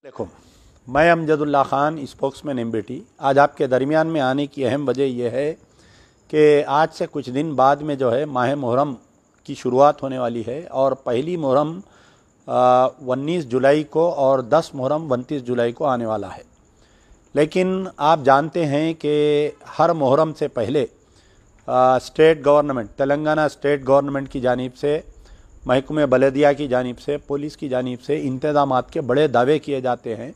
देखो, मैं Amjadullah Khan, spokesman MBT. आज आपके दरमियान में आने की अहम वजह यह है कि आज से कुछ दिन बाद में जो है माह मुहर्रम की शुरुआत होने वाली है और पहली मुहर्रम 19 जुलाई को और 10 मुहर्रम 29 जुलाई को आने वाला है। लेकिन आप जानते हैं कि हर मुहर्रम से पहले state government, Telangana state government की जानिब से, महकमे बलदिया की जानिब से, पुलिस की जानिब से इंतज़ामात के बड़े दावे किए जाते हैं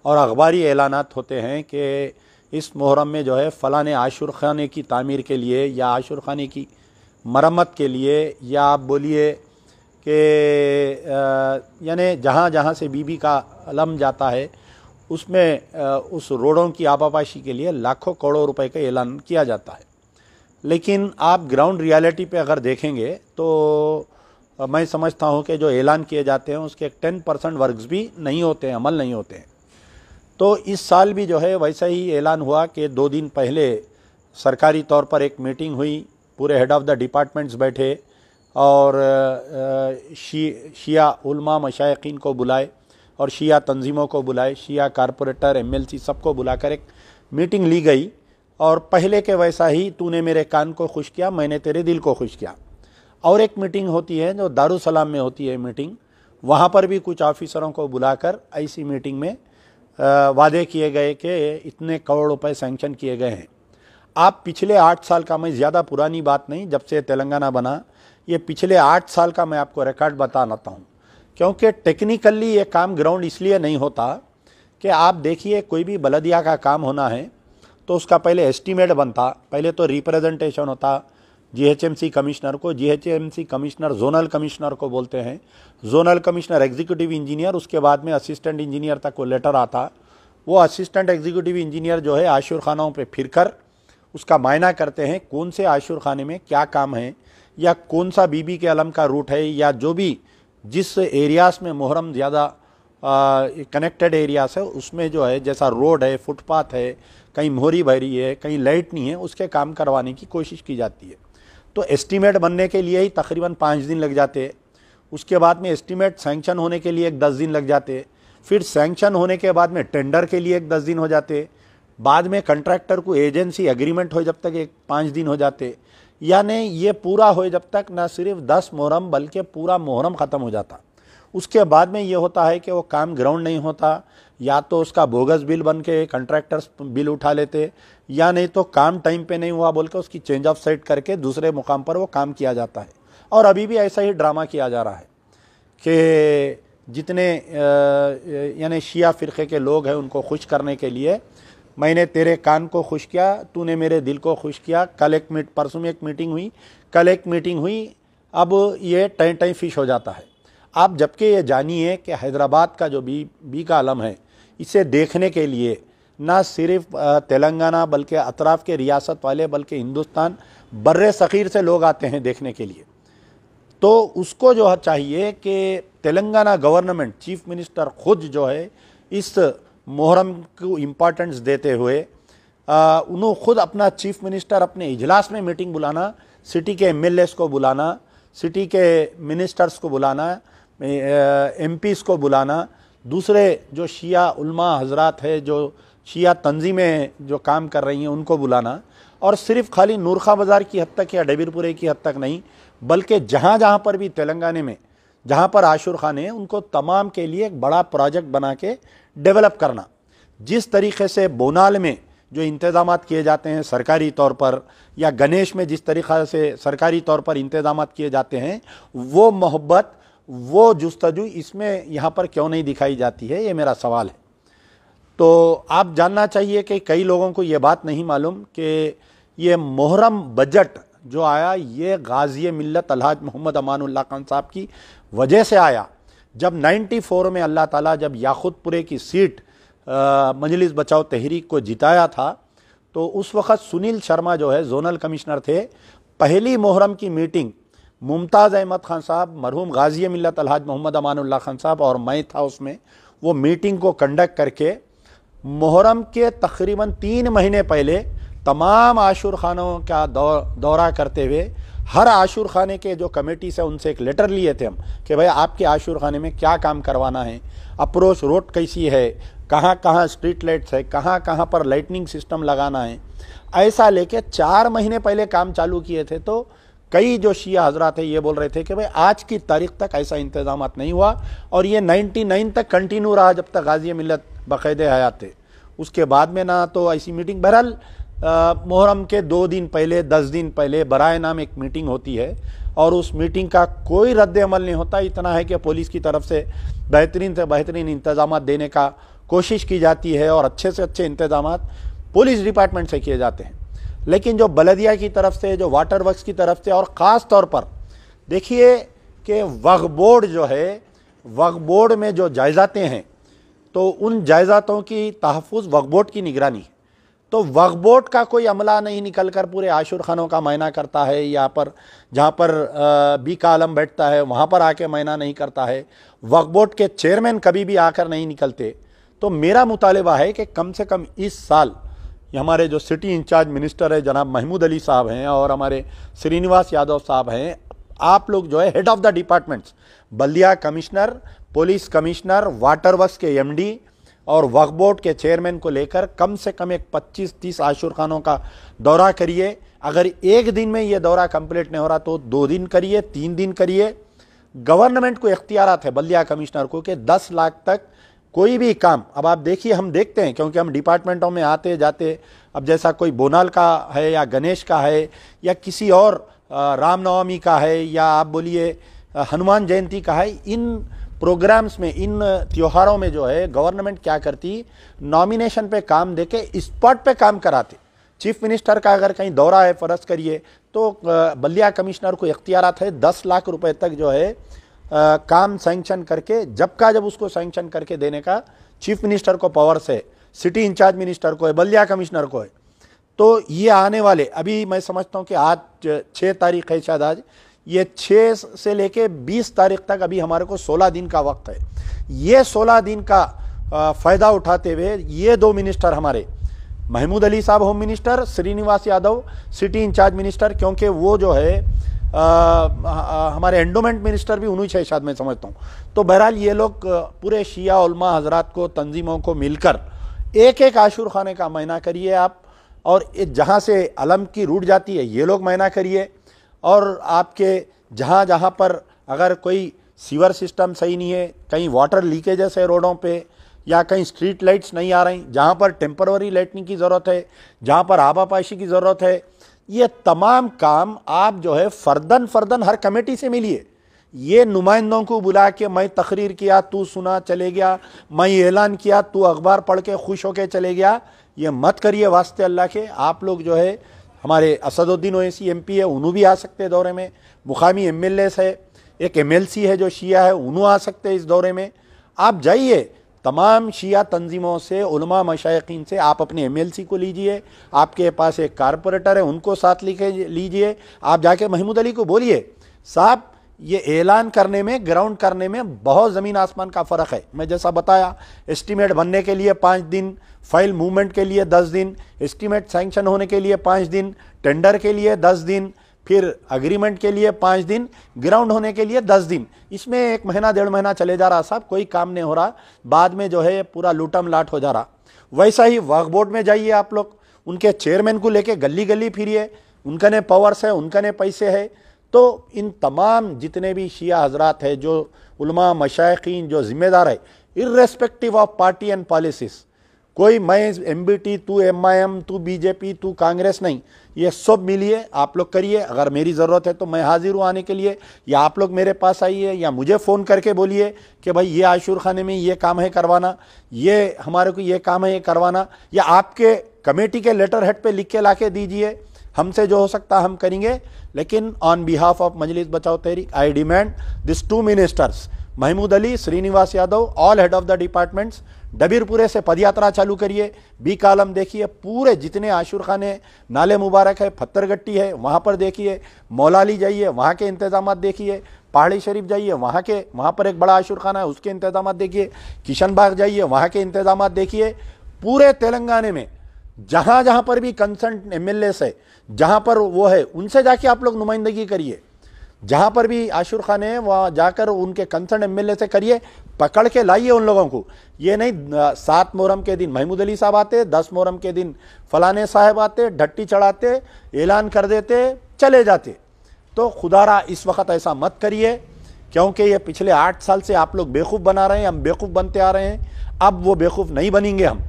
और अखबारी ऐलानात होते हैं कि इस मुहर्रम में जो है फ़लाँ आशुर खाने की तामीर के लिए या आशुर खाने की मरम्मत के लिए, या आप बोलिए कि यानी जहाँ जहाँ से बीबी का अलम जाता है उसमें उस रोडों की आबापाशी के लिए लाखों करोड़ों रुपए का ऐलान किया जाता है। लेकिन आप ग्राउंड रियलिटी पे अगर देखेंगे तो मैं समझता हूँ कि जो ऐलान किए जाते हैं उसके 10% वर्क्स भी नहीं होते हैं, अमल नहीं होते हैं। तो इस साल भी जो है वैसा ही ऐलान हुआ कि 2 दिन पहले सरकारी तौर पर एक मीटिंग हुई, पूरे हेड ऑफ़ द डिपार्टमेंट्स बैठे और शिया उलमा मशाइखीन को बुलाए और शिया तंजीमों को बुलाए, शिया कारपोरेटर, MLC सबको बुलाकर एक मीटिंग ली गई। और पहले के वैसा ही तूने मेरे कान को खुश किया, मैंने तेरे दिल को खुश किया। और एक मीटिंग होती है जो दारुसलाम में होती है मीटिंग, वहाँ पर भी कुछ ऑफिसरों को बुलाकर ऐसी मीटिंग में वादे किए गए कि इतने करोड़ रुपए सैंक्शन किए गए हैं। आप पिछले 8 साल का, मैं ज़्यादा पुरानी बात नहीं, जब से तेलंगाना बना, ये पिछले 8 साल का मैं आपको रिकॉर्ड बताता हूँ, क्योंकि टेक्निकली ये काम ग्राउंड इसलिए नहीं होता कि आप देखिए कोई भी बलदिया का काम होना है तो उसका पहले एस्टीमेट बनता, पहले तो रिप्रेजेंटेशन होता GHMC कमिश्नर को, GHMC कमिश्नर जोनल कमिश्नर को बोलते हैं, जोनल कमिश्नर एग्जीक्यूटिव इंजीनियर, उसके बाद में असिस्टेंट इंजीनियर तक को लेटर आता। वो असिस्टेंट एग्जीक्यूटिव इंजीनियर जो है आशुर खानों पे फिरकर उसका मायना करते हैं कौन से आशुर खाने में क्या काम है, या कौन सा बीबी के अलम का रूट है, या जो भी जिस एरियाज़ में मुहर्रम ज़्यादा कनेक्टेड एरियाज है उसमें जो है जैसा रोड है, फुटपाथ है, कहीं मोहरी भरी है, कहीं लाइट नहीं है, उसके काम करवाने की कोशिश की जाती है। तो एस्टीमेट बनने के लिए ही तकरीबन 5 दिन लग जाते, उसके बाद में एस्टीमेट सैंक्शन होने के लिए एक 10 दिन लग जाते, फिर सैंक्शन होने के बाद में टेंडर के लिए एक 10 दिन हो जाते, बाद में कंट्रैक्टर को एजेंसी एग्रीमेंट हो जब तक एक 5 दिन हो जाते। यानी ये पूरा हो जब तक ना सिर्फ 10 मुहर्रम बल्कि पूरा मुहर्रम ख़त्म हो जाता। उसके बाद में ये होता है कि वो काम ग्राउंड नहीं होता, या तो उसका बोगस बिल बन के कंट्रैक्टर्स बिल उठा लेते, या नहीं तो काम टाइम पे नहीं हुआ बोल के उसकी चेंज ऑफ साइट करके दूसरे मुकाम पर वो काम किया जाता है। और अभी भी ऐसा ही ड्रामा किया जा रहा है कि जितने यानी शिया फ़िरक़े के लोग हैं उनको खुश करने के लिए मैंने तेरे कान को खुश किया, तूने मेरे दिल को खुश किया। परसों में एक मीटिंग हुई, कल एक मीटिंग हुई, अब ये टाइम फिश हो जाता है। आप जबकि ये जानिए कि हैदराबाद का जो बी का आलम है, इसे देखने के लिए ना सिर्फ तेलंगाना बल्कि अतराफ़ के रियासत वाले बल्कि हिंदुस्तान बर्रे सग़ीर से लोग आते हैं देखने के लिए। तो उसको जो चाहिए कि तेलंगाना गवर्नमेंट, चीफ मिनिस्टर खुद जो है इस मुहर्रम को इम्पोर्टेंस देते हुए उन्होंने खुद अपना चीफ मिनिस्टर अपने इजलास में मीटिंग बुलाना, सिटी के MLAs को बुलाना, सिटी के मिनिस्टर्स को बुलाना, MPs को बुलाना, दूसरे जो शिया उलमा हजरात है, जो शिया तंजीमें जो काम कर रही हैं उनको बुलाना, और सिर्फ खाली नूरखा बाज़ार की हद तक या डबीरपुरे की हद तक नहीं बल्कि जहाँ जहाँ पर भी तेलंगाना में जहाँ पर आशुर खाने हैं उनको तमाम के लिए एक बड़ा प्रोजेक्ट बना के डेवलप करना। जिस तरीके से बोनाल में जो इंतज़ामात किए जाते हैं सरकारी तौर पर, या गणेश में जिस तरीक़ा से सरकारी तौर पर इंतज़ामात किए जाते हैं, वो मोहब्बत, वो जुस्तजू इसमें यहाँ पर क्यों नहीं दिखाई जाती है, ये मेरा सवाल है। तो आप जानना चाहिए कि कई लोगों को ये बात नहीं मालूम कि ये मुहर्रम बजट जो आया ये गाज़ी मिल्लत अलहाज मोहम्मद अमानुल्लाह खान साहब की वजह से आया। जब 94 में अल्लाह ताला जब याकूतपुरे की सीट मजलिस बचाओ तहरीक को जिताया था, तो उस वक़्त सुनील शर्मा जो है जोनल कमिश्नर थे। पहली मुहर्रम की मीटिंग मुमताज़ अहमद खान साहब, मरहूम गाज़ी मिल्लत अलहाज मोहम्मद अमानुल्लाह खान साहब और मैं था उसमें, वो मीटिंग को कंडक्ट करके मुहर्रम के तकरीबन 3 महीने पहले तमाम आशुर खानों का दौरा करते हुए हर आशुर खाने के जो कमेटी से उनसे एक लेटर लिए थे हम कि भाई आपके आशुर खाने में क्या काम करवाना है, अप्रोच रोड कैसी है, कहाँ कहाँ स्ट्रीट लाइट्स है, कहाँ कहाँ पर लाइटनिंग सिस्टम लगाना है, ऐसा लेके 4 महीने पहले काम चालू किए थे। तो कई जो शिया हजरात है ये बोल रहे थे कि भाई आज की तारीख तक ऐसा इंतजाम नहीं हुआ और ये 99 तक कंटिन्यू रहा जब तक गाजी मिल्लत बाकायदे हयात थे। उसके बाद में ना तो ऐसी मीटिंग, बहरहाल मुहर्रम के 2 दिन पहले 10 दिन पहले बराए नाम एक मीटिंग होती है और उस मीटिंग का कोई रद्द अमल नहीं होता। इतना है कि पुलिस की तरफ से बेहतरीन से बेहतरीन इंतजाम देने का कोशिश की जाती है और अच्छे से अच्छे इंतजाम पुलिस डिपार्टमेंट से किए जाते हैं। लेकिन जो बलदिया की तरफ से, जो वाटर वर्क्स की तरफ से और ख़ास तौर पर देखिए कि वक्फ बोर्ड जो है, वक्फ बोर्ड में जो जायज़ातें हैं तो उन जायज़ातों की तहफ़्फ़ुज़ वक्फ बोर्ड की निगरानी, तो वक्फ बोर्ड का कोई अमला नहीं निकल कर पूरे आशुर खानों का मायना करता है, यहाँ पर जहाँ पर बी का आलम बैठता है वहाँ पर आके मायना नहीं करता है, वक्फ बोर्ड के चेयरमैन कभी भी आकर नहीं निकलते। तो मेरा मुतालिबा है कि कम से कम इस साल हमारे जो सिटी इंचार्ज मिनिस्टर है जनाब महमूद अली साहब हैं और हमारे श्रीनिवास यादव साहब हैं, आप लोग जो है हेड ऑफ़ द डिपार्टमेंट्स, बल्दिया commissioner, police commissioner, water works के एमडी और वक्फ बोर्ड के चेयरमैन को लेकर कम से कम एक 25-30 आशुर खानों का दौरा करिए। अगर एक दिन में ये दौरा कंप्लीट नहीं हो रहा तो 2 दिन करिए, 3 दिन करिए। गवर्नमेंट को इख्तियारात है बल्दिया कमिश्नर को कि 10 लाख तक कोई भी काम, अब आप देखिए हम देखते हैं क्योंकि हम डिपार्टमेंटों में आते जाते, अब जैसा कोई बोनाल का है या गणेश का है या किसी और रामनवमी का है या आप बोलिए हनुमान जयंती का है, इन प्रोग्राम्स में, इन त्योहारों में जो है गवर्नमेंट क्या करती, नॉमिनेशन पे काम देके स्पॉट पे काम कराते। चीफ मिनिस्टर का अगर कहीं दौरा है फ़र्ज़ करिए तो बल्दिया कमिश्नर को इख्तियारात है 10 लाख रुपए तक जो है काम सैंक्शन करके, जब उसको सैंक्शन करके देने का चीफ मिनिस्टर को पावर्स है, सिटी इंचार्ज मिनिस्टर को है, बल्दिया कमिश्नर को है। तो ये आने वाले, अभी मैं समझता हूँ कि आज 6 तारीख है शायद, आज ये 6 से लेके 20 तारीख तक अभी हमारे को 16 दिन का वक्त है। ये 16 दिन का फ़ायदा उठाते हुए ये 2 मिनिस्टर हमारे, महमूद अली साहब home minister, Srinivas Yadav city incharge minister, क्योंकि वो जो है हमारे एंडोमेंट मिनिस्टर भी उन्हीं से शायद मैं समझता हूँ। तो बहरहाल ये लोग पूरे शिया उलमा हजरात को, तंजीमों को मिलकर एक एक आशुर खाने का महीना करिए आप, और जहाँ से अलम की रूट जाती है ये लोग महीना करिए, और आपके जहाँ जहाँ पर अगर कोई सीवर सिस्टम सही नहीं है, कहीं वाटर लीकेजेस है रोडों पे, या कहीं स्ट्रीट लाइट्स नहीं आ रही, जहाँ पर टेम्पररी लाइटनिंग की ज़रूरत है, जहाँ पर आबापाशी की ज़रूरत है, ये तमाम काम आप जो है फ़र्दन फ़र्दन हर कमेटी से मिलिए। ये नुमाइंदों को बुला के मैं तकरीर किया तू सुना चले गया, मैं ऐलान किया तू अखबार पढ़ के खुश होके चले गया, ये मत करिए वास्ते अल्लाह के। आप लोग जो है, हमारे असदुद्दीन ओवैसी एमपी है, उन्हों भी आ सकते हैं दौरे में, मुकामी एमएलएस है, एक एमएलसी है जो शिया है, उन्हों आ सकते हैं इस दौरे में। आप जाइए, तमाम शिया तंजीमों से, उलमा मशाइखीन से आप अपने एमएलसी को लीजिए, आपके पास एक कारपोरेटर है उनको साथ लिखे लीजिए, आप जाके महमूद अली को बोलिए साहब ये ऐलान करने में, ग्राउंड करने में बहुत ज़मीन आसमान का फ़र्क है। मैं जैसा बताया, एस्टीमेट बनने के लिए 5 दिन, फाइल मूवमेंट के लिए 10 दिन, एस्टीमेट सैंक्शन होने के लिए 5 दिन, टेंडर के लिए 10 दिन, फिर अग्रीमेंट के लिए 5 दिन, ग्राउंड होने के लिए 10 दिन। इसमें 1 महीना 1.5 महीना चले जा रहा साहब, कोई काम नहीं हो रहा, बाद में जो है पूरा लूटम लाट हो जा रहा। वैसा ही वक्फ बोर्ड में जाइए आप लोग, उनके चेयरमैन को लेके गली गली फिरिए, उनका ने पावर्स है, उनका ने पैसे है। तो इन तमाम जितने भी शिया हजरात है, जो उलमा मशाइखीन जो जिम्मेदार है, irrespective of party and policies, कोई मैं एमबीटी, तू एमआईएम, तू बीजेपी, तू कांग्रेस नहीं, ये सब मिलिए आप लोग करिए। अगर मेरी ज़रूरत है तो मैं हाजिर हूँ आने के लिए, या आप लोग मेरे पास आइए, या मुझे फ़ोन करके बोलिए कि भाई ये आशुर खाने में ये काम है करवाना, ये हमारे को ये काम है ये करवाना, या आपके कमेटी के लेटर हेड पे लिख के ला के दीजिए। हमसे जो हो सकता हम करेंगे, लेकिन on behalf of Majlis Bachao Tahreek I demand this 2 ministers, Mahmood Ali, Srinivas Yadav, all head of the departments, डबीरपुरे से पदयात्रा चालू करिए, बी कालम देखिए, पूरे जितने आशुर खाने, नाले मुबारक है, पत्थरगट्टी है, वहाँ पर देखिए, मौलाली जाइए, वहाँ के इंतजाम देखिए, पहाड़ी शरीफ जाइए, वहाँ पर एक बड़ा आशुर खाना है, उसके इंतजाम देखिए, किशन बाग जाइए, वहाँ के इंतजाम देखिए। पूरे तेलंगाना में जहां जहां पर भी कंसर्न एमएलए है, जहां पर वो है, उनसे जाके आप लोग नुमाइंदगी करिए। जहां पर भी आशुर खान है वहां जाकर उनके कंसर्न एमएलए से करिए, पकड़ के लाइए उन लोगों को। ये नहीं 7 मुहर्रम के दिन महमूद अली साहब आते, 10 मुहर्रम के दिन फलाने साहब आते, ढट्टी चढ़ाते, ऐलान कर देते, चले जाते। तो खुदारा इस वक्त ऐसा मत करिए, क्योंकि ये पिछले 8 साल से आप लोग बेवकूफ़ बना रहे हैं, हम बेवकूफ़ बनते आ रहे हैं, अब वो बेवकूफ़ नहीं बनेंगे हम।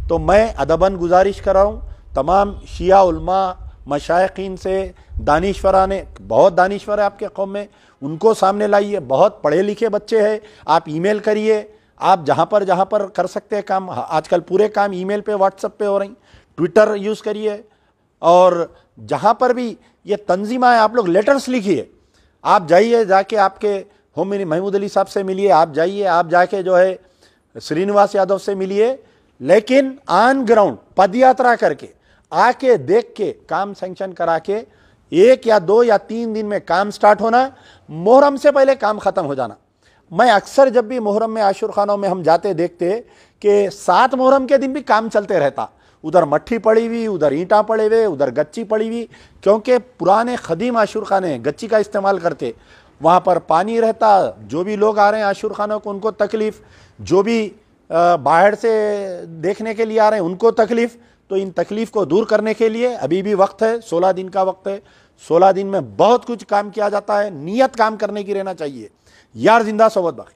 तो मैं अदबन गुजारिश कर रहा हूँ तमाम शिया उलमा मशाइखीन से, दानिश्वरा ने, बहुत दानिश्वर है आपके कौम में, उनको सामने लाइए। बहुत पढ़े लिखे बच्चे हैं, आप ईमेल करिए, आप जहाँ पर कर सकते हैं काम। आजकल पूरे काम ईमेल पे, व्हाट्सएप पे हो रही, ट्विटर यूज़ करिए। और जहाँ पर भी ये तंजीमा है, आप लोग लेटर्स लिखिए। आप जाइए, जाके आपके होम महमूद अली साहब से मिलिए, आप जाइए, आप जाके जो है श्रीनिवास यादव से मिलिए, लेकिन ऑन ग्राउंड पदयात्रा करके आके देख के काम सैंक्शन करा के 1 या 2 या 3 दिन में काम स्टार्ट होना, मुहर्रम से पहले काम खत्म हो जाना। मैं अक्सर जब भी मुहर्रम में आशुर खानों में हम जाते देखते कि 7 मुहर्रम के दिन भी काम चलते रहता। उधर मट्ठी पड़ी हुई, उधर ईंटा पड़े हुए, उधर गच्ची पड़ी हुई, क्योंकि पुराने खदीम आशुर खाने गच्ची का इस्तेमाल करते। वहाँ पर पानी रहता, जो भी लोग आ रहे हैं आशुर खानों को उनको तकलीफ, जो भी बाहर से देखने के लिए आ रहे हैं उनको तकलीफ। तो इन तकलीफ को दूर करने के लिए अभी भी वक्त है, 16 दिन का वक्त है। 16 दिन में बहुत कुछ काम किया जाता है, नियत काम करने की रहना चाहिए। यार जिंदा सोबत बाकी।